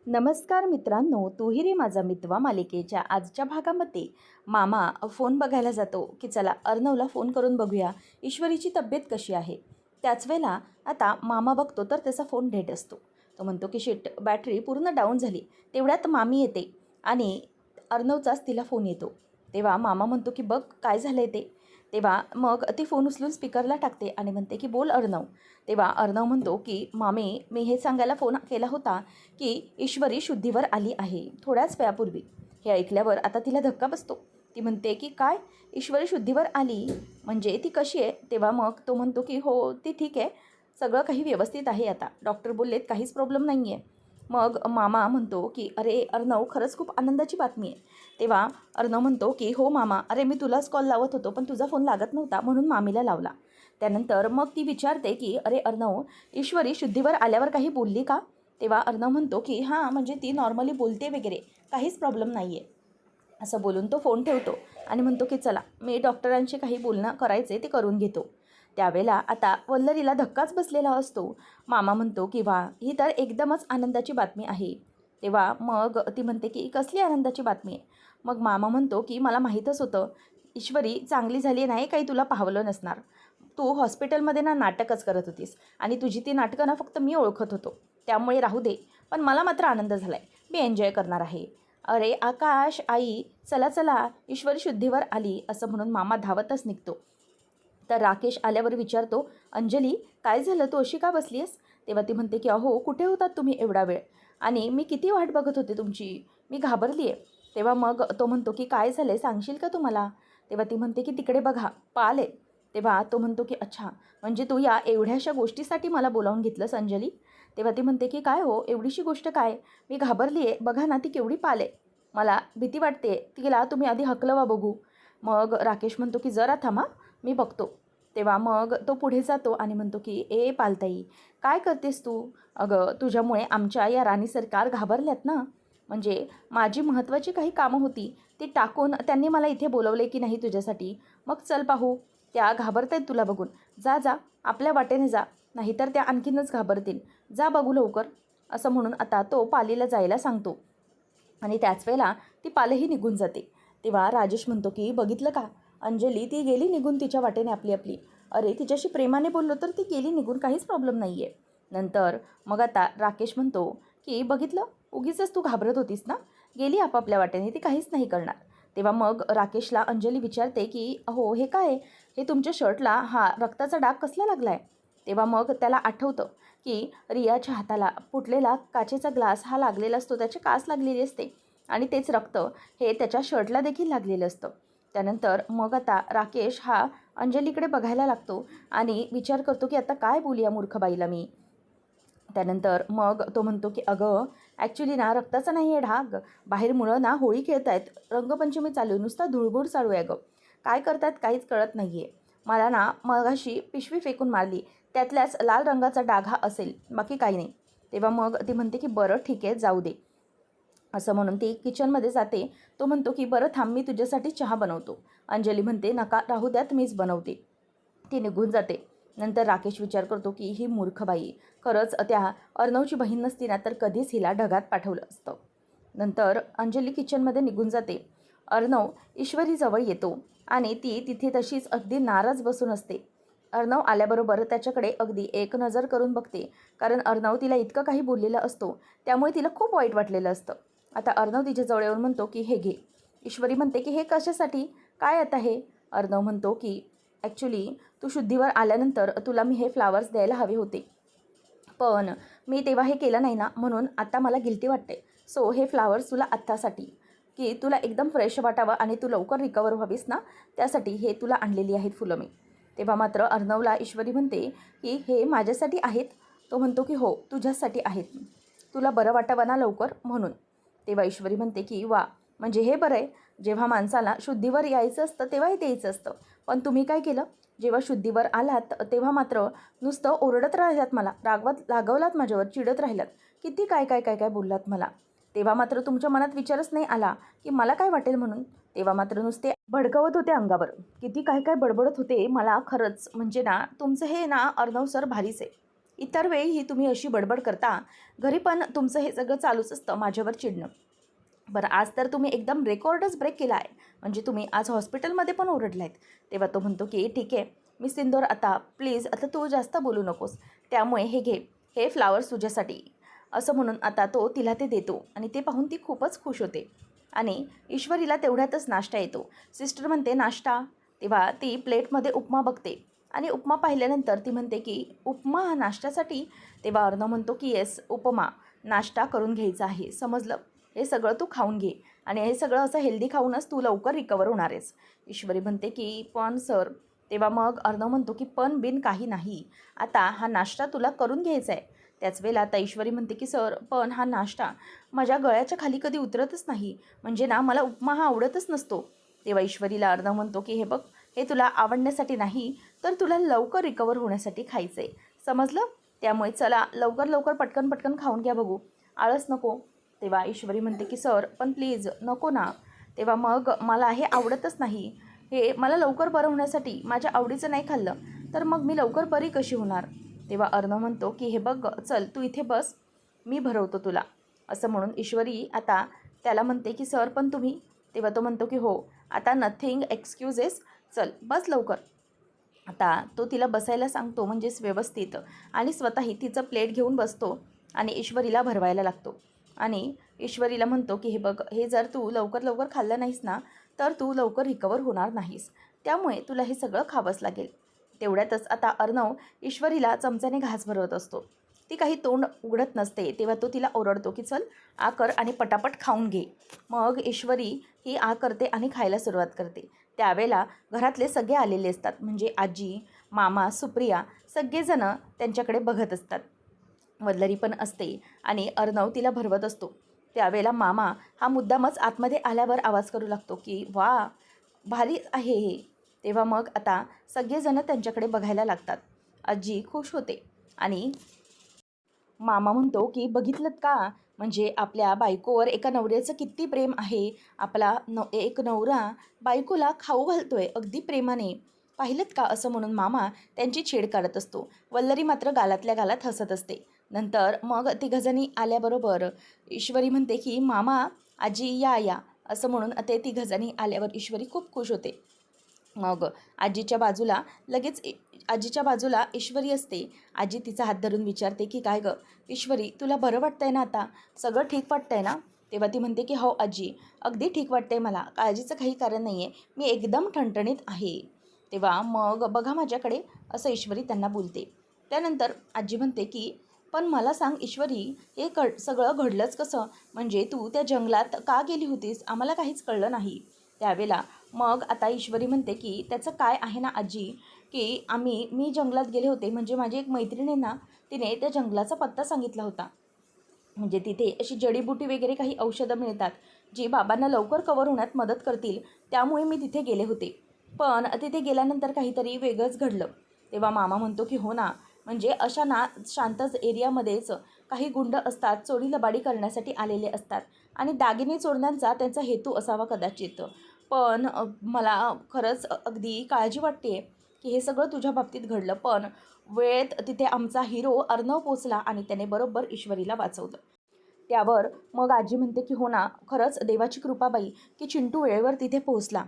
नमस्कार मित्रांनो, तूही रे माझा मितवा मालिकेच्या आजच्या भागामध्ये मामा फोन बघायला जातो की चला अर्णवला फोन करून बघूया ईश्वरीची तब्येत कशी आहे. त्याच वेळेला आता मामा बघतो तर त्याचा फोन डेड असतो. तो म्हणतो की शिट, बॅटरी पूर्ण डाऊन झाली. तेवढ्यात मामी येते आणि अर्णवचाच तिला फोन येतो. तेव्हा मामा म्हणतो की बघ काय झालं आहे ते. तेव्हा मग ती फोन उचलून स्पीकरला टाकते आणि म्हणते की बोल अर्णव. तेव्हा अर्णव म्हणतो की मामी, मी हे सांगायला फोन केला होता की ईश्वरी शुद्धीवर आली आहे थोड्याच वेळापूर्वी. हे ऐकल्यावर आता तिला धक्का बसतो. ती म्हणते की काय, ईश्वरी शुद्धीवर आली म्हणजे ती कशी आहे. तेव्हा मग तो म्हणतो की हो ती ठीक आहे, सगळं काही व्यवस्थित आहे, आता डॉक्टर बोललेत काहीच प्रॉब्लेम नाही आहे. मग मामा म्हणतो की अरे अर्णव, खरंच खूप आनंदाची बातमी आहे. तेव्हा अर्णव म्हणतो की हो मामा, अरे मी तुलाच कॉल लावत होतो पण तुझा फोन लागत नव्हता म्हणून मामीला लावला. त्यानंतर मग ती विचारते की अरे अर्णव, ईश्वरी शुद्धीवर आल्यावर काही बोलली का. तेव्हा अर्णव म्हणतो की हां, म्हणजे ती नॉर्मली बोलते वगैरे, काहीच प्रॉब्लेम नाही आहे. असं बोलून तो फोन ठेवतो आणि म्हणतो की चला मी डॉक्टरांशी काही बोलणं करायचे ते करून घेतो. त्यावेळेला आता वल्लरीला धक्काच बसलेला असतो. मामा म्हणतो की वा, ही तर एकदमच आनंदाची बातमी आहे. तेव्हा मग ती म्हणते की कसली आनंदाची बातमी आहे. मग मामा म्हणतो की मला माहीतच होतं ईश्वरी चांगली झाली नाही, काही तुला पाहवलं नसणार. तू हॉस्पिटलमध्ये ना नाटकच करत होतीस आणि तुझी ती नाटकं ना फक्त मी ओळखत होतो. त्यामुळे राहू दे, पण मला मात्र आनंद झाला आहे, मी एन्जॉय करणार आहे. अरे आकाश, आई, चला चला ईश्वरी शुद्धीवर आली, असं म्हणून मामा धावतच निघतो. तर राकेश आल्यावर विचारतो, अंजली काय झालं, तू अशी का बसली आहेस. तेव्हा ती म्हणते की अहो कुठे होतात तुम्ही एवढा वेळ, आणि मी किती वाट बघत होते तुमची, मी घाबरली आहे. तेव्हा मग तो म्हणतो की काय झालं सांगशील का तुम्हाला. तेव्हा ती म्हणते की तिकडे बघा पाल आहे. तेव्हा तो म्हणतो की अच्छा, म्हणजे तू या एवढ्याशा गोष्टीसाठी मला बोलावून घेतलंस अंजली. तेव्हा ती म्हणते की काय हो, एवढीशी गोष्ट काय, मी घाबरली आहे, बघा ना ती केवढी पाल आहे, मला भीती वाटते, तिला तुम्ही आधी हकलवा बघू. मग राकेश म्हणतो की जरा थांबा, मी बघतो. तेव्हा मग तो पुढे जातो आणि म्हणतो की ए पालताई, काय करतेस तू. अगं तुझ्यामुळे आमच्या या राणी सरकार घाबरल्यात ना, म्हणजे माझी महत्त्वाची काही कामं होती ती टाकून त्यांनी मला इथे बोलवले की नाही तुझ्यासाठी. मग चल पाहू, त्या घाबरतायत तुला बघून. जा जा आपल्या वाटेने जा, नाहीतर त्या आणखीनच घाबरतील. जा बघू लवकर. असं म्हणून आता तो पालीला जायला सांगतो आणि त्याच वेळेला ती पालही निघून जाते. तेव्हा राजेश म्हणतो की बघितलं का, अंजली ती गेली निघून तिच्या वाटेने आपली आपली. अरे तिच्याशी प्रेमाने बोललो तर ती गेली निघून, काहीच प्रॉब्लेम नाही आहे. नंतर मग आता राकेश म्हणतो की बघितलं, उगीचच तू घाबरत होतीस ना, गेली आपापल्या वाटेने, ती काहीच नाही करणार. तेव्हा मग राकेशला अंजली विचारते की अहो हे काय, हे तुमच्या शर्टला हा रक्ताचा डाग कसला लागला आहे. तेव्हा मग त्याला आठवतं की रियाच्या हाताला फुटलेला काचेचा ग्लास हा लागलेला असतो, त्याची कास लागलेली असते आणि तेच रक्त हे त्याच्या शर्टला देखील लागलेलं असतं. त्यानंतर मग आता राकेश हा अंजलीकडे बघायला लागतो आणि विचार करतो की आता काय बोलूया मूर्खबाईला मी. त्यानंतर मग तो म्हणतो की अगं ॲक्च्युली ना रक्ताचा नाही आहे ढाग, बाहेर मुलं ना होळी खेळत आहेत, रंगपंचमी चालू आहे, नुसता धुळगुळ चालू आहे. अगं काय करतात काहीच कळत नाही आहे. मला ना मगाशी पिशवी फेकून मारली, त्यातल्याच लाल रंगाचा डाग हा असेल, बाकी काही नाही. तेव्हा मग ती म्हणते की बरं ठीक आहे जाऊ दे. असं म्हणून ती किचनमध्ये जाते. तो म्हणतो की बरं थांब, मी तुझ्यासाठी चहा बनवतो. अंजली म्हणते नका राहू द्यात, मीच बनवते. ती निघून जाते. नंतर राकेश विचार करतो की ही मूर्ख बाई, खरंच त्या अर्णवची बहीण नसती ना तर कधीच हिला ढगात पाठवलं असतं. नंतर अंजली किचनमध्ये निघून जाते. अर्णव ईश्वरीजवळ येतो आणि ती तिथे तशीच अगदी नाराज बसून असते. अर्णव आल्याबरोबर त्याच्याकडे अगदी एक नजर करून बघते, कारण अर्णव तिला इतकं काही बोललेलं असतो, त्यामुळे तिला खूप वाईट वाटलेलं असतं. आता अर्णव तिच्या जवळ येऊन म्हणतो की हे घे. ईश्वरी म्हणते की हे कशासाठी, काय आता हे. अर्णव म्हणतो की ॲक्च्युली तू शुद्धीवर आल्यानंतर तुला मी हे फ्लावर्स द्यायला हवे होते, पण मी तेव्हा हे केलं नाही ना, म्हणून आता मला गिल्टी वाटते. सो हे फ्लावर्स तुला आत्तासाठी, की तुला एकदम फ्रेश वाटावं आणि तू लवकर रिकवर व्हावीस ना, त्यासाठी हे तुला आणलेली आहेत फुलं मी. तेव्हा मात्र अर्णवला ईश्वरी म्हणते की हे माझ्यासाठी आहेत. तो म्हणतो की हो तुझ्यासाठी आहेत, तुला बरं वाटावं ना लवकर म्हणून. तेव्हा ईश्वरी म्हणते की वा, म्हणजे हे बरं आहे, जेव्हा माणसाला शुद्धीवर यायचं असतं तेव्हाही द्यायचं असतं, पण तुम्ही काय केलं, जेव्हा शुद्धीवर आलात तेव्हा मात्र नुसतं ओरडत राहिलात, मला लागवलात माझ्यावर, चिडत राहिलात, किती काय काय काय काय बोललात मला. तेव्हा मात्र तुमच्या मनात विचारच नाही आला की मला काय वाटेल म्हणून. तेव्हा मात्र नुसते भडकवत होते अंगावर, किती काय काय बडबडत होते. मला खरंच म्हणजे ना तुमचं हे ना अर्णव सर भारीच आहे. इतर वेळीही तुम्ही अशी बडबड करता, घरी पण तुमचं हे सगळं चालूच असतं माझ्यावर चिडणं. बरं आज तर तुम्ही एकदम रेकॉर्डच ब्रेक केला आहे. म्हणजे तुम्ही आज हॉस्पिटलमध्ये पण ओरडलायत. तेव्हा तो म्हणतो की ठीक आहे, मी सिंदूर आता प्लीज आता तू जास्त बोलू नकोस. त्यामुळे हे घे, हे फ्लावर्स तुझ्यासाठी. असं म्हणून आता तो तिला ते देतो आणि ते पाहून ती खूपच खुश होते. आणि ईश्वरीला तेवढ्यातच नाश्ता येतो. सिस्टर म्हणते नाश्ता. तेव्हा ती प्लेटमध्ये उपमा बघते आणि उपमा पाहिल्यानंतर ती म्हणते की उपमा हा नाश्त्यासाठी. तेव्हा अर्णव म्हणतो की येस उपमा नाश्ता करून घ्यायचा आहे, समजलं. हे सगळं तू खाऊन घे आणि हे सगळं असं हेल्दी खाऊनच तू लवकर रिकवर होणार आहेस. ईश्वरी म्हणते की पण सर. तेव्हा मग अर्णव म्हणतो की पण बिन काही नाही, आता हा नाश्ता तुला करून घ्यायचा आहे. त्याच वेळेला आता ईश्वरी म्हणते की सर पण हा नाश्ता माझ्या गळ्याच्या खाली कधी उतरतच नाही, म्हणजे ना मला उपमा हा आवडतच नसतो. तेव्हा ईश्वरीला अर्णव म्हणतो की हे बघ, हे तुला आवडण्यासाठी नाही तर तुला लवकर रिकवर होण्यासाठी खायचं आहे, समजलं. त्यामुळे चला लवकर लवकर पटकन पटकन खाऊन घ्या बघू, आळस नको. तेव्हा ईश्वरी म्हणते की सर पण प्लीज नको ना. तेव्हा मग मला हे आवडतच नाही, हे मला लवकर बरं होण्यासाठी माझ्या आवडीचं नाही खाल्लं तर मग मी लवकर बरी कशी होणार. तेव्हा अर्णव म्हणतो की हे बघ चल तू इथे बस, मी भरवतो तुला. असं म्हणून ईश्वरी आता त्याला म्हणते की सर पण तुम्ही. तेव्हा तो म्हणतो की हो, आता नथिंग एक्सक्यूजेस, चल बस लवकर. आता तो तिला बसायला सांगतो म्हणजेच व्यवस्थित, आणि स्वतःही तिचं प्लेट घेऊन बसतो आणि ईश्वरीला भरवायला लागतो. आणि ईश्वरीला म्हणतो की हे बघ, हे जर तू लवकर लवकर खाल्लं नाहीस ना तर तू लवकर रिकवर होणार नाहीस, त्यामुळे तुला हे सगळं खावंच लागेल. तेवढ्यातच आता अर्णव ईश्वरीला चमच्याने घास भरवत असतो. ती काही तोंड उघडत नसते. तेव्हा तो तिला ओरडतो की चल आ कर आणि पटापट खाऊन घे. मग ईश्वरी ही आ करते आणि खायला सुरुवात करते. त्यावेळेला घरातले सगळे आलेले असतात, म्हणजे आजी, मामा, सुप्रिया सगळेजणं त्यांच्याकडे बघत असतात. वल्लरी पण असते आणि अर्णव तिला भरवत असतो. त्यावेळेला मामा हा मुद्दामच आतमध्ये आल्यावर आवाज करू लागतो की वा भारी आहे हे. तेव्हा मग आता सगळेजणं त्यांच्याकडे बघायला लागतात. आजी खुश होते आणि मामा म्हणतो की बघितलंत का, म्हणजे आपल्या बायकोवर एका नवऱ्याचं किती प्रेम आहे. आपला एक नवरा बायकोला खाऊ घालतोय अगदी प्रेमाने, पाहिलंत का, असं म्हणून मामा त्यांची छेड काढत असतो. वल्लरी मात्र गालातल्या गालात हसत असते. नंतर मग तिघजणी आल्याबरोबर ईश्वरी म्हणते की मामा आजी या या, असं म्हणून ते तिघजणी आल्यावर ईश्वरी खूप खुश होते. मग आजीच्या बाजूला लगेच आजीच्या बाजूला ईश्वरी असते. आजी तिचा हात धरून विचारते की काय गं ईश्वरी, तुला बरं वाटतंय ना, आता सगळं ठीक वाटतंय ना. तेव्हा ती म्हणते की हो आजी, अगदी ठीक वाटतंय मला, काळजीचं काही कारण नाही आहे, मी एकदम ठणठणीत आहे. तेव्हा मग बघा माझ्याकडे, असं ईश्वरी त्यांना बोलते. त्यानंतर आजी म्हणते की पण मला सांग ईश्वरी, हे सगळं घडलंच कसं, म्हणजे तू त्या जंगलात का गेली होतीस, आम्हाला काहीच कळलं नाही. त्यावेळेला मग आता ईश्वरी म्हणते की त्याचं काय आहे ना आजी, की मी जंगलात गेले होते, म्हणजे माझी एक मैत्रीण आहे ना, तिने त्या जंगलाचा पत्ता सांगितला होता. म्हणजे तिथे अशी जडीबुटी वगैरे काही औषधं मिळतात जी बाबांना लवकर कवर होण्यात मदत करतील, त्यामुळे मी तिथे गेले होते. पण तिथे गेल्यानंतर काहीतरी वेगळंच घडलं. तेव्हा मामा म्हणतो की हो ना, म्हणजे अशा ना शांतच एरियामध्येच काही गुंड असतात, चोरी लबाडी करण्यासाठी आलेले असतात आणि दागिने चोरण्याचा त्यांचा हेतू असावा कदाचित. पण मला खरंच अगदी काळजी वाटते की हे सगळं तुझ्या बाबतीत घडलं, पण वेळेत तिथे आमचा हिरो अर्णव पोचला आणि त्याने बरोबर ईश्वरीला वाचवलं. त्यावर मग आजी म्हणते की हो ना, खरंच देवाची कृपा बाई की चिंटू वेळेवर तिथे पोहोचला,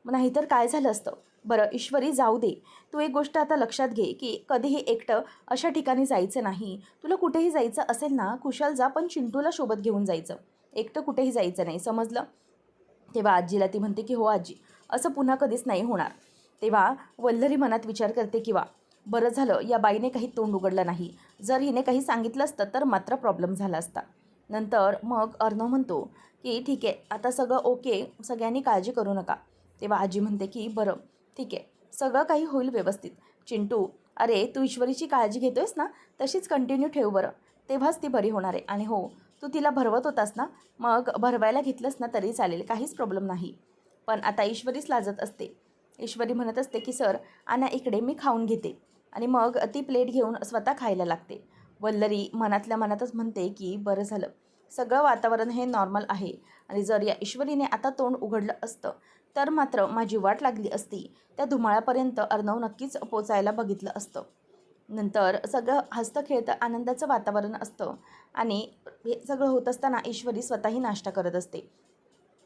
नाहीतर काय झालं असतं. बरं ईश्वरी जाऊ दे, तू एक गोष्ट आता लक्षात घे की कधीही एकटं अशा ठिकाणी जायचं नाही. तुला कुठेही जायचं असेल ना कुशाल जा, पण चिंटूला सोबत घेऊन जायचं, एकटं कुठेही जायचं नाही, समजलं. तेव्हा आजीला ती म्हणते की हो आजी, असं पुन्हा कधीच नाही होणार. तेव्हा वल्लरी मनात विचार करते की वा बरं झालं या बाईने काही तोंड उघडलं नाही, जर हिने काही सांगितलं असतं तर मात्र प्रॉब्लेम झाला असता. नंतर मग अर्णव म्हणतो की ठीक आहे आता सगळं ओके, सगळ्यांनी काळजी करू नका. तेव्हा आजी म्हणते की बरं ठीक आहे, सगळं काही होईल व्यवस्थित. चिंटू, अरे तू ईश्वरीची काळजी घेतोयस ना, तशीच कंटिन्यू ठेव बरं, तेव्हाच ती बरी होणार आहे. आणि हो, तू तिला भरवत होतास ना, मग भरवायला घेतलंस ना तरी चालेल, काहीच प्रॉब्लेम नाही. पण आता ईश्वरीच लाजत असते. ईश्वरी म्हणत असते की सर आणा इकडे, मी खाऊन घेते. आणि मग ती प्लेट घेऊन स्वतः खायला लागते. वल्लरी मनातल्या मनातच म्हणते की बरं झालं, सगळं वातावरण हे नॉर्मल आहे, आणि जर या ईश्वरीने आता तोंड उघडलं असतं तर मात्र माझी वाट लागली असती. त्या धुमाळापर्यंत अर्णव नक्कीच पोचायला बघितलं असतं. नंतर सगळं हसतं खेळतं आनंदाचं वातावरण असतं आणि हे सगळं होत असताना ईश्वरी स्वतःही नाश्ता करत असते.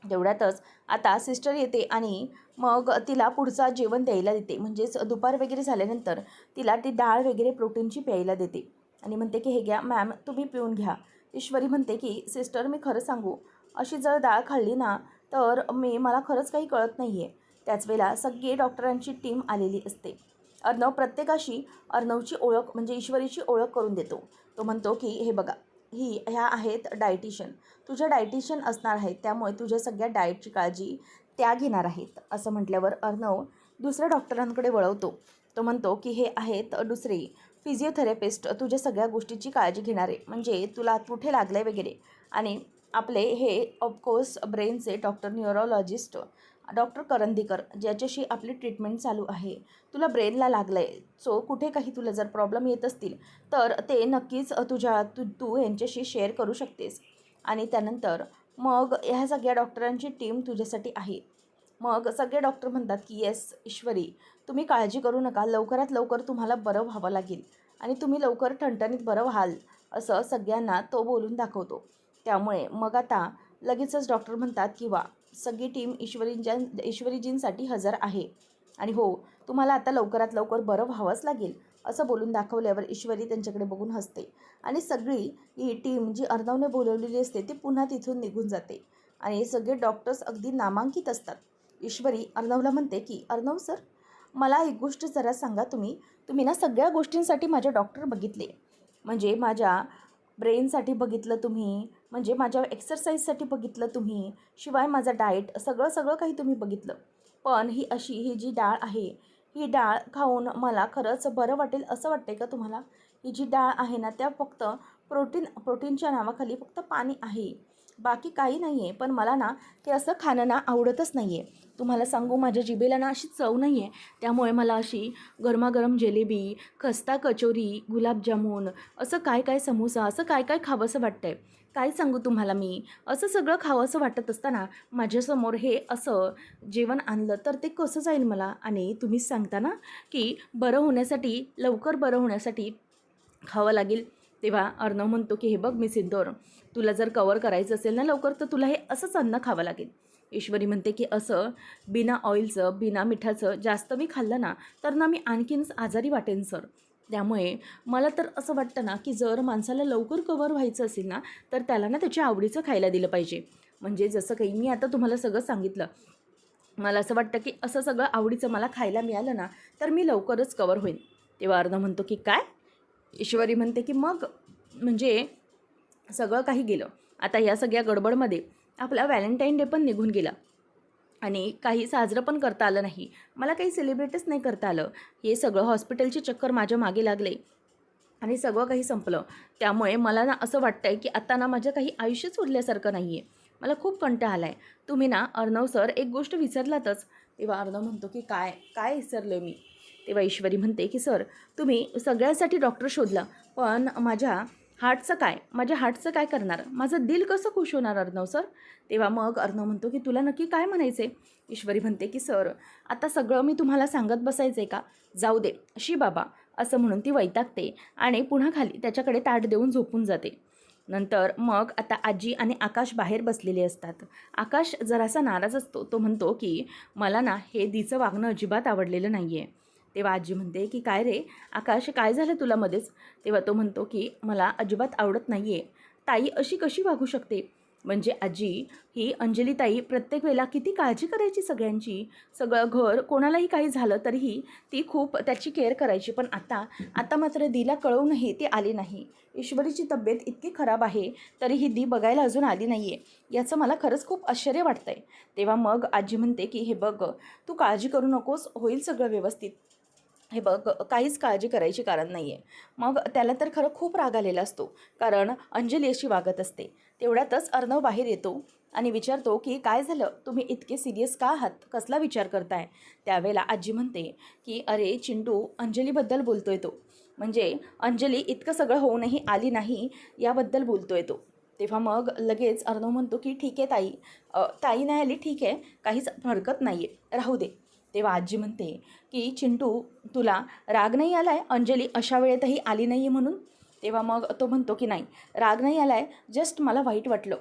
तेवढ्यातच आता सिस्टर येते आणि मग तिला पुढचा जेवण द्यायला देते. म्हणजेच दुपार वगैरे झाल्यानंतर तिला ती डाळ वगैरे प्रोटीनची प्यायला देते आणि म्हणते की हे घ्या मॅम, तुम्ही पिऊन घ्या. ईश्वरी म्हणते की सिस्टर, मी खरं सांगू, अशी जर डाळ खाल्ली ना तर मला खरंच काही कळत नाही आहे. त्याच वेळेला सगळी डॉक्टरांची टीम आलेली असते. अर्णव प्रत्येकाशी अर्णवची ओळख म्हणजे ईश्वरीची ओळख करून देतो. तो म्हणतो की हे बघा, ह्या आहेत डायटिशियन, तुझ्या डायटिशियन असणार आहेत, त्यामुळे तुझ्या सगळ्या डाएटची काळजी त्या घेणार आहेत. असं म्हटल्यावर अर्णव दुसऱ्या डॉक्टरांकडे वळवतो. तो म्हणतो की हे आहेत दुसरे फिजिओथेरपिस्ट, तुझ्या सगळ्या गोष्टीची काळजी घेणारे, म्हणजे तुला कुठे लागलं आहे वगैरे. आणि आपले हे ऑफकोर्स ब्रेनचे डॉक्टर न्यूरोलॉजिस्ट डॉक्टर करंदीकर, ज्याच्याशी आपली ट्रीटमेंट चालू आहे. तुला ब्रेनला लागलं आहे, सो कुठे काही तुला जर प्रॉब्लेम येत असतील तर ते नक्कीच तू यांच्याशी शेअर करू शकतेस. आणि त्यानंतर मग ह्या सगळ्या डॉक्टरांची टीम तुझ्यासाठी आहे. मग सगळे डॉक्टर म्हणतात की येस ईश्वरी, तुम्ही काळजी करू नका, लवकरात लवकर तुम्हाला बरं व्हावं लागेल आणि तुम्ही लवकर ठणठणीत बरं व्हाल, असं सगळ्यांना तो बोलून दाखवतो. त्यामुळे मग आता लगेचच डॉक्टर म्हणतात की वा, सगळी टीम ईश्वरीजींसाठी हजर आहे आणि हो, तुम्हाला आता लवकरात लवकर बरं व्हावंच लागेल, असं बोलून दाखवल्यावर ईश्वरी त्यांच्याकडे बघून हसते आणि सगळी ही टीम जी अर्णवने बोलवलेली असते ती पुन्हा तिथून निघून जाते आणि सगळे डॉक्टर्स अगदी नामांकित असतात. ईश्वरी अर्णवला म्हणते की अर्णव सर, मला एक गोष्ट जरा सांगा, तुम्ही ना सगळ्या गोष्टींसाठी माझे डॉक्टर बघितले, म्हणजे माझ्या ब्रेनसाठी बघितलं तुम्ही, म्हणजे माझ्या एक्सरसाइजसाठी बघितलं तुम्ही, शिवाय माझा डाएट सगळं सगळं काही तुम्ही बघितलं. पण ही जी डाळ आहे, ही डाळ खाऊन मला खरंच बरं वाटेल असं वाटते का तुम्हाला? ही जी डाळ आहे ना, त्या फक्त प्रोटीनच्या नावाखाली फक्त पाणी आहे, बाकी काही नाही आहे. पण मला ना ते असं खाणं ना आवडतच नाही आहे. तुम्हाला सांगू, माझ्या जिभेला ना अशी चव नाही आहे. त्यामुळे मला अशी गरमागरम जिलेबी, खस्ता कचोरी, गुलाबजामुन, असं काय काय समोसा, असं काय काय खावंसं वाटतं आहे. काय सांगू तुम्हाला मी, असं सगळं खावंसं वाटत असताना माझ्यासमोर हे असं जेवण आणलं तर ते कसं जाईल मला? आणि तुम्हीच सांगता ना की लवकर बरं होण्यासाठी खावं लागेल. तेव्हा अर्णव म्हणतो की हे बघ मी सिद्धोर, तुला जर कवर करायचं असेल ना लवकर, तर तुला हे असंच अन्न खावं लागेल. ईश्वरी म्हणते की असं बिना ऑइलचं, बिना मिठाचं जास्त मी खाल्लं ना तर ना मी आणखीनच आजारी वाटेन सर. त्यामुळे मला तर असं वाटतं ना की जर माणसाला लवकर कवर व्हायचं असेल ना तर त्याला ना त्याच्या आवडीचं खायला दिलं पाहिजे. म्हणजे जसं काही मी आता तुम्हाला सगळं सांगितलं, मला असं वाटतं की असं सगळं आवडीचं मला खायला मिळालं ना तर मी लवकरच कवर होईन. तेव्हा अर्णव म्हणतो की काय? ईश्वरी म्हणते की मग म्हणजे सगळं काही गेलं. आता या सगळ्या गडबडमध्ये आपला व्हॅलेंटाईन डे पण निघून गेला आणि काही साजरं पण करता आलं नाही. मला काही सेलिब्रेटच नाही करता आलं. हे सगळं हॉस्पिटलची चक्कर माझ्या मागे लागले आणि सगळं काही संपलं. त्यामुळे मला ना असं वाटतं आहे की आता ना माझं काही आयुष्यच उरल्यासारखं नाही आहे. मला खूप कंटाळा आला आहे. तुम्ही ना अर्णव सर एक गोष्ट विसरलातच. तेव्हा अर्णव म्हणतो की काय काय विसरलो मी? तेव्हा ईश्वरी म्हणते की सर, तुम्ही सगळ्यांसाठी डॉक्टर शोधला, पण माझ्या हार्टचं काय करणार? माझं दिल कसं खुश होणार अर्णव सर? तेव्हा मग अर्णव म्हणतो की तुला नक्की काय म्हणायचं आहे? ईश्वरी म्हणते की सर, आता सगळं मी तुम्हाला सांगत बसायचं आहे का? जाऊ दे शी बाबा, असं म्हणून ती वैतागते आणि पुन्हा खाली त्याच्याकडे ताट देऊन झोपून जाते. नंतर मग आता आजी आणि आकाश बाहेर बसलेले असतात. आकाश जरासा नाराज असतो. तो म्हणतो की मला ना हे दीचं वागणं अजिबात आवडलेलं नाही आहे. तेव्हा आजी म्हणते की काय रे आकाश, काय झालं तुला मध्येच? तेव्हा तो म्हणतो की मला अजिबात आवडत नाही आहे. ताई अशी कशी वागू शकते? म्हणजे आजी, ही अंजली ताई प्रत्येक वेळेला किती काळजी करायची सगळ्यांची, सगळं घर कोणालाही काही झालं तरीही ती खूप त्याची केअर करायची. पण आता मात्र दीला कळवूनही ती आली नाही. ईश्वरीची तब्येत इतकी खराब आहे तरीही दी बघायला अजून आली नाही आहे. याचं मला खरंच खूप आश्चर्य वाटतं आहे. तेव्हा मग आजी म्हणते की हे बघ, तू काळजी करू नकोस, होईल सगळं व्यवस्थित. हे बघ, काहीच काळजी करायची कारण नाही आहे. मग त्याला तर खरं खूप राग आलेला असतो, कारण अंजली अशी वागत असते. तेवढ्यातच अर्णव बाहेर येतो आणि विचारतो की काय झालं, तुम्ही इतके सिरियस का आहात, कसला विचार करताय? त्यावेळेला आजी म्हणते की अरे चिंटू, अंजलीबद्दल बोलतोय तो, म्हणजे अंजली इतकं सगळं होऊनही आली नाही याबद्दल बोलतोय तो. तेव्हा मग लगेच अर्णव म्हणतो की ठीक आहे ताई, ताई नाही आली ठीक आहे, काहीच हरकत नाही आहे, राहू दे. तेव्हा आजी म्हणते की चिंटू, तुला राग नाही आला आहे अंजली अशा वेळेतही आली नाही आहे म्हणून? तेव्हा मग तो म्हणतो की नाही, राग नाही आला आहे, जस्ट मला वाईट वाटलं.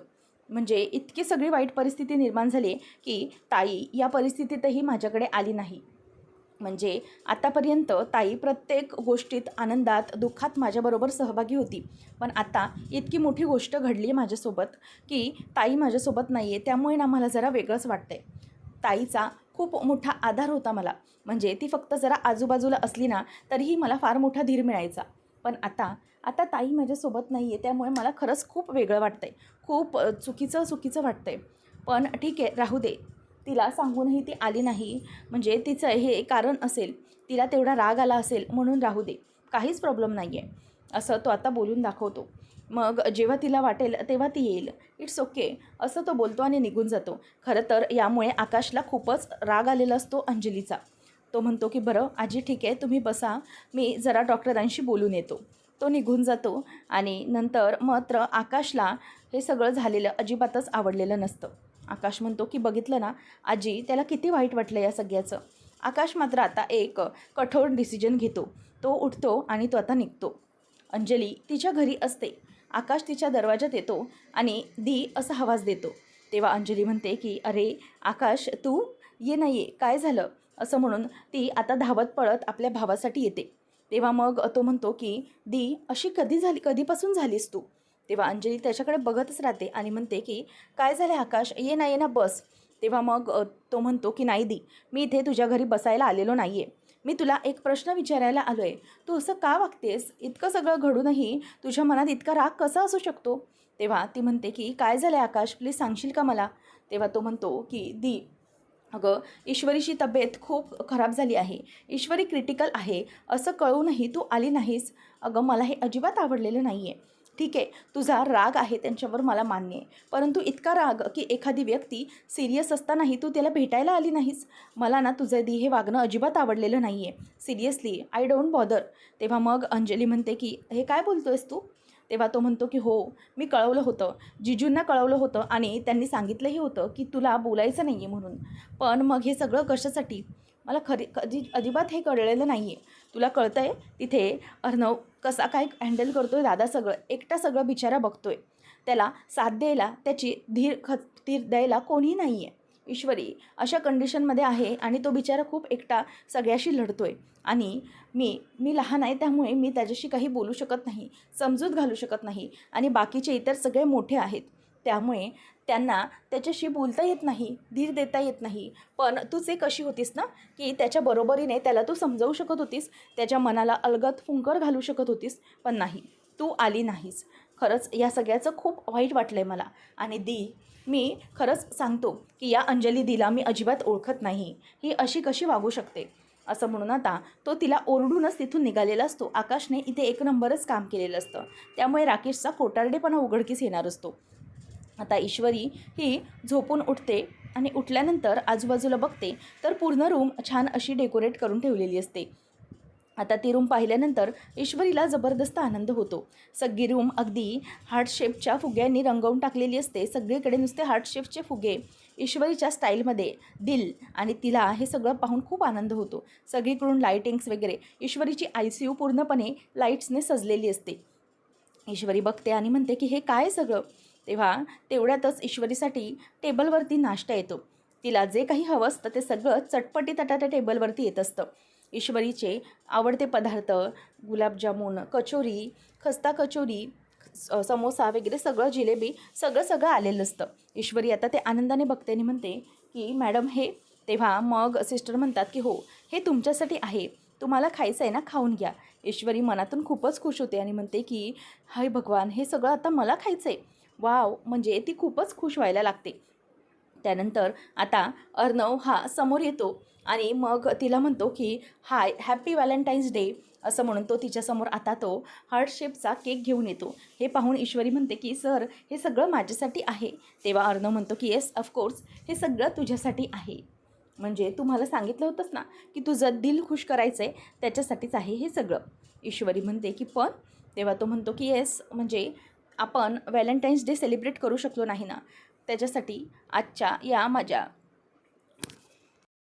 म्हणजे इतकी सगळी वाईट परिस्थिती निर्माण झाली की ताई या परिस्थितीतही माझ्याकडे आली नाही. म्हणजे आतापर्यंत ताई प्रत्येक गोष्टीत, आनंदात, दुःखात माझ्याबरोबर सहभागी होती. पण आता इतकी मोठी गोष्ट घडली आहे माझ्यासोबत की ताई माझ्यासोबत नाही आहे, त्यामुळे ना मला जरा वेगळंच वाटतं आहे. ताईचा खूप मोठा आधार होता मला. म्हणजे ती फक्त जरा आजूबाजूला असली ना तरीही मला फार मोठा धीर मिळायचा. पण आता आता ताई माझ्यासोबत नाही आहे, त्यामुळे मला खरंच खूप वेगळं वाटतं आहे. खूप चुकीचं चुकीचं वाटतं आहे. पण ठीक आहे, राहू दे. तिला सांगूनही ती आली नाही, म्हणजे तिचं हे कारण असेल, तिला तेवढा राग आला असेल म्हणून राहू दे, काहीच प्रॉब्लेम नाही आहे, असं तो आता बोलून दाखवतो. मग जेव्हा तिला वाटेल तेव्हा ती येईल, इट्स ओके, असं तो बोलतो आणि निघून जातो. खरं तर यामुळे आकाशला खूपच राग आलेला असतो अंजलीचा. तो म्हणतो की बरं आजी ठीक आहे, तुम्ही बसा, मी जरा डॉक्टरांशी बोलून येतो. तो निघून जातो आणि नंतर मात्र आकाशला हे सगळं झालेलं अजिबातच आवडलेलं नसतं. आकाश म्हणतो की बघितलं ना आजी, त्याला किती वाईट वाटलं या सगळ्याचं. आकाश मात्र आता एक कठोर डिसिजन घेतो. तो उठतो आणि तो आता निघतो. अंजली तिच्या घरी असते. आकाश तिच्या दरवाजात येतो आणि दी असा आवाज देतो. तेव्हा अंजली म्हणते की अरे आकाश, तू ये, नाही ये, काय झालं, असं म्हणून ती आता धावत पळत आपल्या भावासाठी येते. तेव्हा मग तो म्हणतो की दी अशी कधी झाली, कधीपासून झालीस तू? तेव्हा अंजली त्याच्याकडे बघतच राहते आणि म्हणते की काय झालं आकाश, ये ना ये ना, बस. तेव्हा मग तो म्हणतो की नाही दी, मी इथे तुझ्या घरी बसायला आलेलो नाही आहे. मी तुला एक प्रश्न विचारायला आलो आहे. तू असं का वागतेस? इतकं सगळं घडूनही तुझ्या मनात इतका राग कसा असू शकतो? तेव्हा ती म्हणते की काय झालं आकाश, प्लीज सांगशील का मला? तेव्हा तो म्हणतो की दी, अगं ईश्वरीची तब्येत खूप खराब झाली आहे, ईश्वरी क्रिटिकल आहे, असं कळूनही तू आली नाहीस. अगं मला हे अजिबात आवडलेलं नाही आहे. ठीक आहे, तुझा राग आहे त्यांच्यावर मला मान्य आहे, परंतु इतका राग की एखादी व्यक्ती सिरियस असतानाही तू त्याला भेटायला आली नाहीस. मला ना तुझं हे वागणं अजिबात आवडलेलं नाही आहे. Seriously I don't bother. तेव्हा मग अंजली म्हणते की हे काय बोलतोयस तू? तेव्हा तो म्हणतो की हो, मी कळवलं होतं, जिजूंना कळवलं होतं आणि त्यांनी सांगितलंही होतं की तुला बोलायचं नाही आहे म्हणून. पण मग हे सगळं कशासाठी? मला कधी अजिबात हे कळलेलं नाही आहे. तुला कळतं आहे तिथे अर्णव कसा काय हँडल करतो आहे दादा, सगळं एकटा सगळं बिचारा बघतो आहे. त्याला साथ द्यायला, त्याची धीर द्यायला कोणीही नाही आहे. ईश्वरी अशा कंडिशनमध्ये आहे आणि तो बिचारा खूप एकटा सगळ्याशी लढतो आहे. आणि मी मी लहान आहे, त्यामुळे मी त्याच्याशी काही बोलू शकत नाही, समजूत घालू शकत नाही. आणि बाकीचे इतर सगळे मोठे आहेत, त्यामुळे त्यांना त्याच्याशी बोलता येत नाही, धीर देता येत नाही. पण तूच एक अशी होतीस ना की त्याच्या बरोबरीने त्याला तू समजावू शकत होतीस, त्याच्या मनाला अलगद फुंकर घालू शकत होतीस, पण नाही, तू आली नाहीस. खरंच या सगळ्याचं खूप वाईट वाटलं आहे मला. आणि दी, मी खरंच सांगतो की या अंजली दीला मी अजिबात ओळखत नाही, ही अशी कशी वागू शकते, असं म्हणून आता तो तिला ओरडूनच तिथून निघालेला असतो. आकाशने इथे एक नंबरच काम केलेलं असतं, त्यामुळे राकेशचा खोटारडेपणा उघडकीस येणार असतो. आता ईश्वरी ही झोपून उठते आणि उठल्यानंतर आजूबाजूला बघते तर पूर्ण रूम छान अशी डेकोरेट करून ठेवलेली असते. आता ती रूम पाहिल्यानंतर ईश्वरीला जबरदस्त आनंद होतो. सगळी रूम अगदी हार्ट शेपच्या फुग्यांनी रंगवून टाकलेली असते. सगळीकडे नुसते हार्ट शेपचे फुगे ईश्वरीच्या स्टाईलमध्ये, दिल, आणि तिला हे सगळं पाहून खूप आनंद होतो. सगळीकडून लाईटिंग्स वगैरे, ईश्वरीची ICU पूर्णपणे लाईट्सने सजलेली असते. ईश्वरी बघते आणि म्हणते की हे काय सगळं? तेव्हा तेवढ्यातच ईश्वरीसाठी टेबलवरती नाश्ता येतो. तिला जे काही हवं असतं ते सगळं चटपटीत आता त्या टेबलवरती येत असतं. ईश्वरीचे आवडते पदार्थ, गुलाबजामुन, कचोरी, खस्ता कचोरी, समोसा वगैरे सगळं, जिलेबी, सगळं सगळं आलेलं असतं. ईश्वरी आता ते आनंदाने बघते आणि म्हणते की मॅडम हे. तेव्हा मग सिस्टर म्हणतात की हो, हे तुमच्यासाठी आहे, तुम्हाला खायचं आहे ना, खाऊन घ्या. ईश्वरी मनातून खूपच खुश होते आणि म्हणते की हाय भगवान, हे सगळं आता मला खायचं आहे. वाव, म्हणजे ती खूपच खुश व्हायला लागते. त्यानंतर आता अर्णव हा समोर येतो आणि मग तिला म्हणतो की हाय, हॅपी व्हॅलेंटाईन्स डे, असं म्हणून तो तिच्यासमोर आता तो हार्ट शेपचा केक घेऊन येतो. हे पाहून ईश्वरी म्हणते की सर, हे सगळं माझ्यासाठी आहे. तेव्हा अर्णव म्हणतो की येस ऑफकोर्स, हे सगळं तुझ्यासाठी आहे. म्हणजे तू मला सांगितलं होतंस ना की तुझं दिल खुश करायचं आहे, त्याच्यासाठीच आहे हे सगळं. ईश्वरी म्हणते की पण. तेव्हा तो म्हणतो की येस, म्हणजे आपण व्हॅलेंटाईन्स डे सेलिब्रेट करू शकलो नाही ना, त्याच्यासाठी आजच्या या माझ्या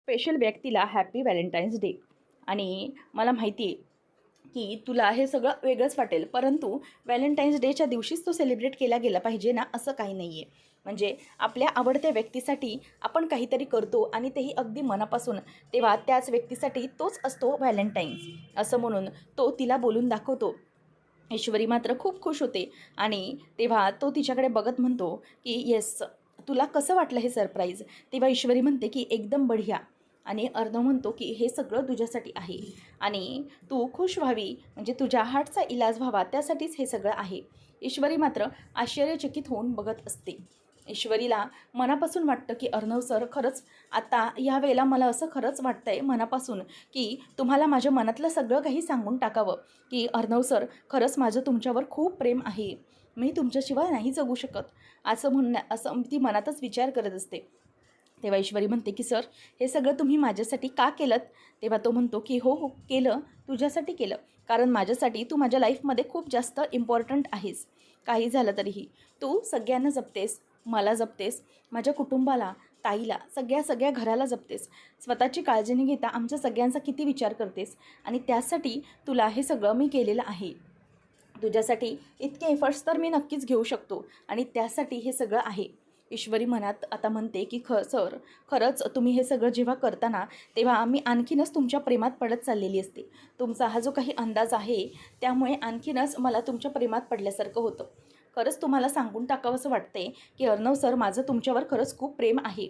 स्पेशल व्यक्तीला हॅपी व्हॅलेंटाईन्स डे. आणि मला माहिती आहे की तुला हे सगळं वेगळंच वाटेल, परंतु व्हॅलेंटाईन्स डेच्या दिवशीच तो सेलिब्रेट केला गेला पाहिजे ना, असं काही नाही आहे. म्हणजे आपल्या आवडत्या व्यक्तीसाठी आपण काहीतरी करतो आणि तेही अगदी मनापासून, तेव्हा त्याच व्यक्तीसाठी तोच असतो व्हॅलेंटाईन्स, असं म्हणून तो तिला बोलून दाखवतो. ईश्वरी मात्र खूप खुश होते आणि तेव्हा तो तिच्याकडे बघत म्हणतो की येस, तुला कसं वाटलं हे सरप्राईज? तेव्हा ईश्वरी म्हणते की एकदम बढिया. आणि अर्णव म्हणतो की हे सगळं तुझ्यासाठी आहे आणि तू खुश व्हावी, म्हणजे तुझ्या हार्टचा इलाज व्हावा, त्यासाठीच हे सगळं आहे. ईश्वरी मात्र आश्चर्यचकित होऊन बघत असते. ईश्वरीला मनापासून वाटतं की अर्णव सर, खरंच आता या वेळेला मला असं खरंच वाटतंय मनापासून की तुम्हाला माझ्या मनातलं सगळं काही सांगून टाकावं की अर्णव सर, खरंच माझं तुमच्यावर खूप प्रेम आहे, मी तुमच्याशिवाय नाही जगू शकत, असं ती मनातच विचार करत असते. तेव्हा ईश्वरी म्हणते की सर, हे सगळं तुम्ही माझ्यासाठी का केलं? तेव्हा तो म्हणतो की हो हो, केलं, तुझ्यासाठी केलं, कारण माझ्यासाठी तू माझ्या लाईफमध्ये खूप जास्त इम्पॉर्टंट आहेस. काही झालं तरीही तू सगळ्यांना जपतेस, मला जपतेस, माझ्या कुटुंबाला, ताईला, सगळ्या सगळ्या घराला जपतेस, स्वतःची काळजी न घेता आमच्या सगळ्यांचा किती विचार करतेस, आणि त्यासाठी तुला हे सगळं मी केलेलं आहे. तुझ्यासाठी इतके एफर्ट्स तर मी नक्कीच घेऊ शकतो आणि त्यासाठी हे सगळं आहे. ईश्वरी मनात आता म्हणते की सर, खरंच तुम्ही हे सगळं जेव्हा करताना तेव्हा मी आणखीनच तुमच्या प्रेमात पडत चाललेली असते. तुमचा हा जो काही अंदाज आहे त्यामुळे आणखीनच मला तुमच्या प्रेमात पडल्यासारखं होतं. खरंच तुम्हाला सांगून टाकावंसं वाटते की अर्णव सर, माझं तुमच्यावर खरंच खूप प्रेम आहे.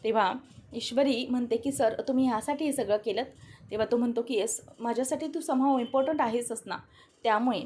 तेव्हा ईश्वरी म्हणते की सर, तुम्ही ह्यासाठी हे सगळं केलं? तेव्हा तो म्हणतो की येस, माझ्यासाठी तू समहाऊ इम्पॉर्टंट आहेसच ना, त्यामुळे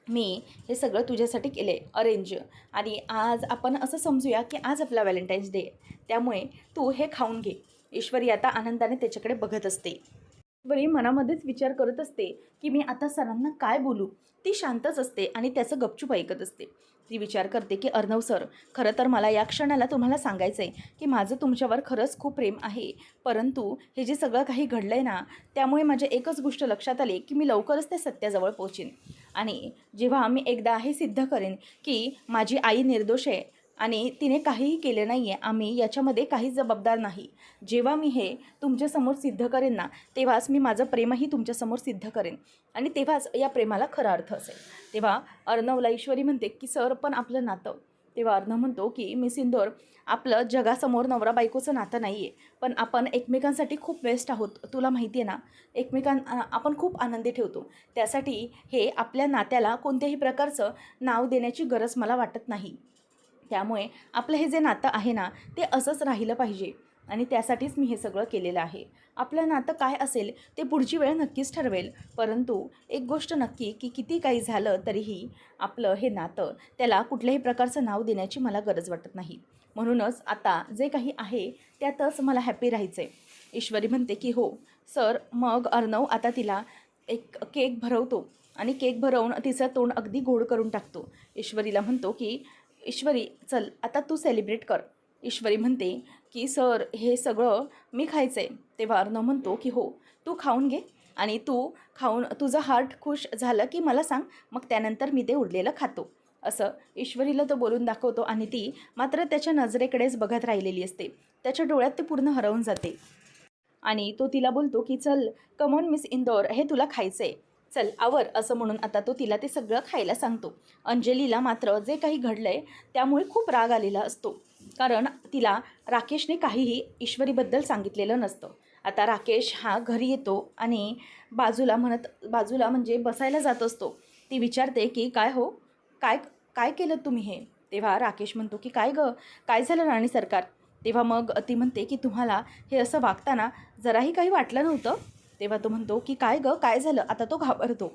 मी हे सगळं तुझ्यासाठी केले अरेंज. आणि आज आपण असं समजूया की आज आपला व्हॅलेंटाईन्स डे आहे, त्यामुळे तू हे खाऊन घे. ईश्वरी आता आनंदाने त्याच्याकडे बघत असते. ईश्वरी मनामध्येच विचार करत असते की मी आता सरांना काय बोलू. ती शांतच असते आणि त्याचं गपचूप ऐकत असते. ती विचार करते की अर्णव सर, खरं तर मला या क्षणाला तुम्हाला सांगायचं आहे की माझं तुमच्यावर खरंच खूप प्रेम आहे, परंतु हे जे सगळं काही घडलं आहे ना, त्यामुळे माझ्या एकच गोष्ट लक्षात आली की मी लवकरच त्या सत्याजवळ पोहोचीन. आणि जेव्हा मी एकदा हे सिद्ध करेन की माझी आई निर्दोष आहे आणि तिने काहीही केले नाही आहे, आम्ही याच्यामध्ये काहीच जबाबदार नाही, जेव्हा मी हे तुमच्यासमोर सिद्ध करेन ना, तेव्हाच मी माझं प्रेमही तुमच्यासमोर सिद्ध करेन आणि तेव्हाच या प्रेमाला खरा अर्थ असेल. तेव्हा अर्णवला ईश्वरी म्हणते की सर, पण आपलं नातं. तेव्हा अर्णव म्हणतो की मिस इंदोर, आपलं जगासमोर नवरा बायकोचं नातं नाही आहे, पण आपण एकमेकांसाठी खूप बेस्ट आहोत, तुला माहिती आहे ना, आपण खूप आनंदी ठेवतो. त्यासाठी हे आपल्या नात्याला कोणत्याही प्रकारचं नाव देण्याची गरज मला वाटत नाही. त्यामुळे आपलं हे जे नातं आहे ना, ते असंच राहिलं पाहिजे आणि त्यासाठीच मी हे सगळं केलेलं आहे. आपलं नातं काय असेल ते पुढची वेळ नक्कीच ठरवेल, परंतु एक गोष्ट नक्की की किती काही झालं तरीही आपलं हे नातं, त्याला कुठल्याही प्रकारचं नाव देण्याची मला गरज वाटत नाही. म्हणूनच आता जे काही आहे त्यातच मला हॅपी राहायचं आहे. ईश्वरी म्हणते की हो सर. मग अर्णव आता तिला एक केक भरवतो आणि केक भरवून तिचं तोंड अगदी गोड करून टाकतो. ईश्वरीला म्हणतो की ईश्वरी, चल आता तू सेलिब्रेट कर. ईश्वरी म्हणते की सर, हे सगळं मी खायचं आहे. तेव्हा अर्णव म्हणतो की हो, तू खाऊन घे आणि तू खाऊन तुझं हार्ट खुश झालं की मला सांग, मग त्यानंतर मी ते उरलेलं खातो. असं ईश्वरीला तो बोलून दाखवतो आणि ती मात्र त्याच्या नजरेकडेच बघत राहिलेली असते. त्याच्या डोळ्यात ते पूर्ण हरवून जाते आणि तो तिला बोलतो की चल, कमॉन मिस इंदौर, हे तुला खायचं आहे, चल आवर, असं म्हणून आता तो तिला ते सगळं खायला सांगतो. अंजलीला मात्र जे काही घडलं आहे त्यामुळे खूप राग आलेला असतो, कारण तिला राकेशने काहीही ईश्वरीबद्दल सांगितलेलं नसतं. आता राकेश हा घरी येतो आणि बाजूला म्हणजे बसायला जात असतो. ती विचारते की काय हो, काय काय केलं तुम्ही हे? तेव्हा राकेश म्हणतो की काय गं, काय झालं राणी सरकार? तेव्हा मग ती म्हणते की तुम्हाला हे असं वागताना जराही काही वाटलं नव्हतं? तेव्हा तो म्हणतो की काय गं, काय झालं? आता तो घाबरतो.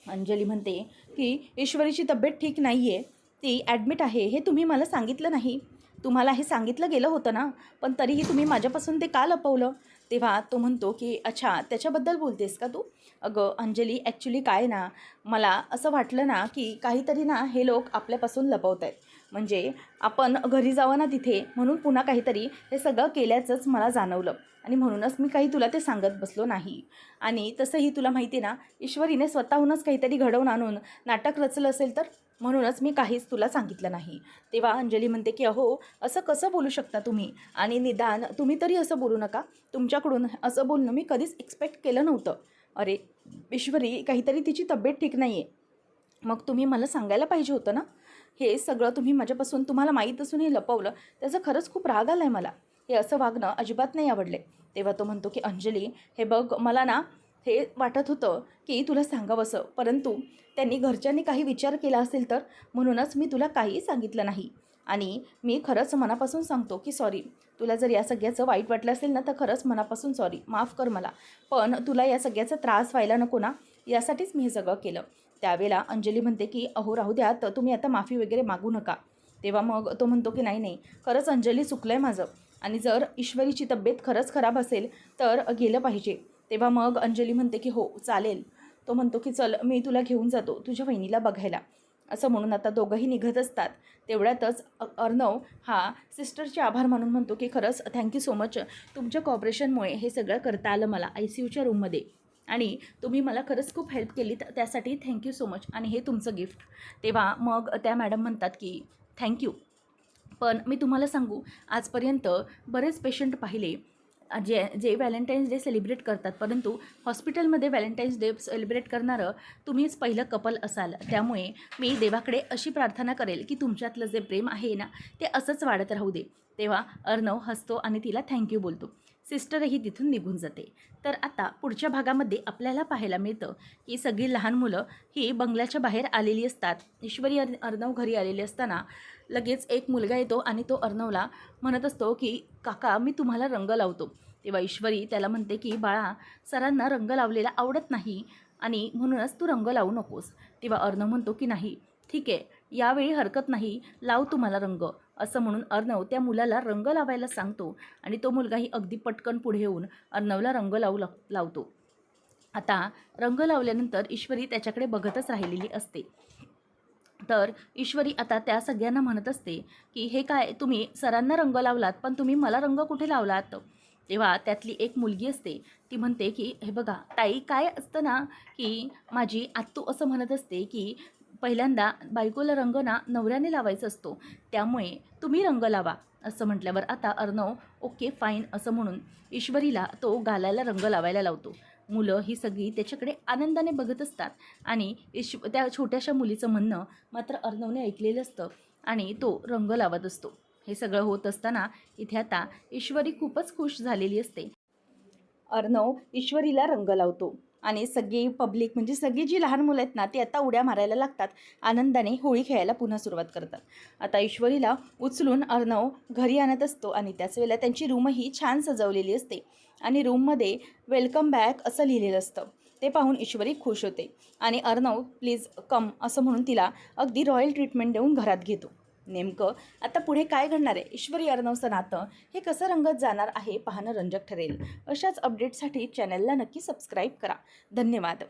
अंजली म्हणते की ईश्वरीची तब्येत ठीक नाही आहे, ती ॲडमिट आहे, हे तुम्ही मला सांगितलं नाही. तुम्हाला हे सांगितलं गेलं होतं ना, पण तरीही तुम्ही माझ्यापासून ते का लपवलं? तेव्हा तो म्हणतो की अच्छा, त्याच्याबद्दल बोलतेस का तू? अगं अंजली, ॲक्च्युली काय ना, मला असं वाटलं ना की काहीतरी ना हे लोक आपल्यापासून लपवत आहेत. म्हणजे आपण घरी जावं ना तिथे, म्हणून पुन्हा काहीतरी हे सगळं केल्याचंच मला जाणवलं आणि म्हणूनच मी काही तुला ते सांगत बसलो नाही. आणि तसंही तुला माहिती ना, ईश्वरीने स्वतःहूनच काहीतरी घडवून आणून नाटक रचलं असेल तर म्हणूनच मी काहीच तुला सांगितलं नाही. तेव्हा अंजली म्हणते की अहो असं कसं बोलू शकता तुम्ही, आणि निदान तुम्ही तरी असं बोलू नका. तुमच्याकडून असं बोलणं मी कधीच एक्सपेक्ट केलं नव्हतं. अरे ईश्वरी, काहीतरी तिची तब्येत ठीक नाही आहे, मग तुम्ही मला सांगायला पाहिजे होतं ना. हे सगळं तुम्ही माझ्यापासून तुम्हाला माहीत असूनही लपवलं. त्याचा खरंच खूप राग आला आहे मला. हे असं वागणं अजिबात नाही आवडले. तेव्हा तो म्हणतो की अंजली, हे बघ, मला ना हे वाटत होतं की तुला सांगावंसं, परंतु त्यांनी घरच्यांनी काही विचार केला असेल तर, म्हणूनच मी तुला काहीही सांगितलं नाही. आणि मी खरंच मनापासून सांगतो की सॉरी. तुला जर या सगळ्याचं वाईट वाटलं असेल ना, तर खरंच मनापासून सॉरी, माफ कर मला. पण तुला या सगळ्याचा त्रास व्हायला नको ना, यासाठीच मी हे सगळं केलं. त्यावेळेला अंजली म्हणते की अहो राहू द्या, तर तुम्ही आता माफी वगैरे मागू नका. तेव्हा मग तो म्हणतो की नाही नाही, खरंच अंजली चुकलं आहे माझं, आणि जर ईश्वरीची तब्येत खरंच खराब असेल तर गेलं पाहिजे. तेव्हा मग अंजली म्हणते की हो चालेल. तो म्हणतो की चल, मी तुला घेऊन जातो तुझ्या वहिनीला बघायला. असं म्हणून आता दोघंही निघत असतात. तेवढ्यातच अर्णव हा सिस्टरचे आभार मानून म्हणतो की खरंच थँक्यू सो मच, तुमच्या कॉपरेशनमुळे हे सगळं करता आलं मला ICUच्या रूममध्ये, आणि तुम्ही मला खरंच खूप हेल्प केली, त्यासाठी थँक्यू सो मच, आणि हे तुमचं गिफ्ट. तेव्हा मग त्या मॅडम म्हणतात की थँक्यू, पण मी तुम्हाला सांगू, आजपर्यंत बरेच पेशंट पाहिले जे व्हॅलेंटाईन्स डे सेलिब्रेट करतात, परंतु हॉस्पिटलमध्ये व्हॅलेंटाईन्स डे सेलिब्रेट करणारं तुम्हीच पहिलं कपल असाल. त्यामुळे मी देवाकडे अशी प्रार्थना करेल की तुमच्यातलं जे प्रेम आहे ना, ते असंच वाढत राहू दे. तेव्हा अर्णव हसतो आणि तिला थँक्यू बोलतो. सिस्टरही तिथून निघून जाते. तर आता पुढच्या भागामध्ये आपल्याला पाहायला मिळतं की सगळी लहान मुलं ही बंगल्याच्या बाहेर आलेली असतात. ईश्वरी अर्णव घरी आलेली असताना लगेच एक मुलगा येतो आणि तो अर्णवला म्हणत असतो की काका, मी तुम्हाला रंग लावतो. तेव्हा ईश्वरी त्याला म्हणते की बाळा, सरांना रंग लावलेला आवडत नाही, आणि म्हणूनच तू रंग लावू नकोस. तेव्हा अर्णव म्हणतो की नाही ठीक आहे, यावेळी हरकत नाही, लाव तुम्हाला रंग. असं म्हणून अर्णव त्या मुलाला रंग लावायला सांगतो, आणि तो मुलगाही अगदी पटकन पुढे येऊन अर्णवला रंग लावतो. आता रंग लावल्यानंतर ईश्वरी त्याच्याकडे बघतच राहिलेली असते. तर ईश्वरी आता त्या सगळ्यांना म्हणत असते की हे काय, तुम्ही सरांना रंग लावलात, पण तुम्ही मला रंग कुठे लावलात. तेव्हा त्यातली एक मुलगी असते, ती म्हणते की हे बघा ताई, काय असतं ना की माझी आत्तू असं म्हणत असते की पहिल्यांदा बायकोला रंग ना नवऱ्याने लावायचा असतो, त्यामुळे तुम्ही रंग लावा. असं म्हटल्यावर आता अर्णव ओके फाईन असं म्हणून ईश्वरीला तो गालाला रंग लावायला लावतो. मुलं ही सगळी त्याच्याकडे आनंदाने बघत असतात, आणि त्या छोट्याशा मुलीचं म्हणणं मात्र अर्णवने ऐकलेलं असतं, आणि तो रंग लावत असतो. हे सगळं होत असताना इथे आता ईश्वरी खूपच खुश झालेली असते. अर्णव ईश्वरीला रंग लावतो, आणि सगळी पब्लिक म्हणजे सगळी जी लहान मुलं आहेत ना, ती आता उड्या मारायला लागतात. आनंदाने होळी खेळायला पुन्हा सुरुवात करतात. आता ईश्वरीला उचलून अर्णव घरी आणत असतो, आणि त्याच वेळेला त्यांची रूमही छान सजवलेली असते, आणि रूममध्ये वेलकम बॅक असं लिहिलेलं असतं. ते पाहून ईश्वरी खुश होते, आणि अर्णव प्लीज कम असं म्हणून तिला अगदी रॉयल ट्रीटमेंट देऊन घरात घेतो. नेमकं आता पुढे काय घडणार आहे, ईश्वरी अर्णवचं नातं हे कसं रंगत जाणार आहे, पाहणं रंजक ठरेल. अशाच अपडेटसाठी चॅनलला नक्की सबस्क्राईब करा. धन्यवाद.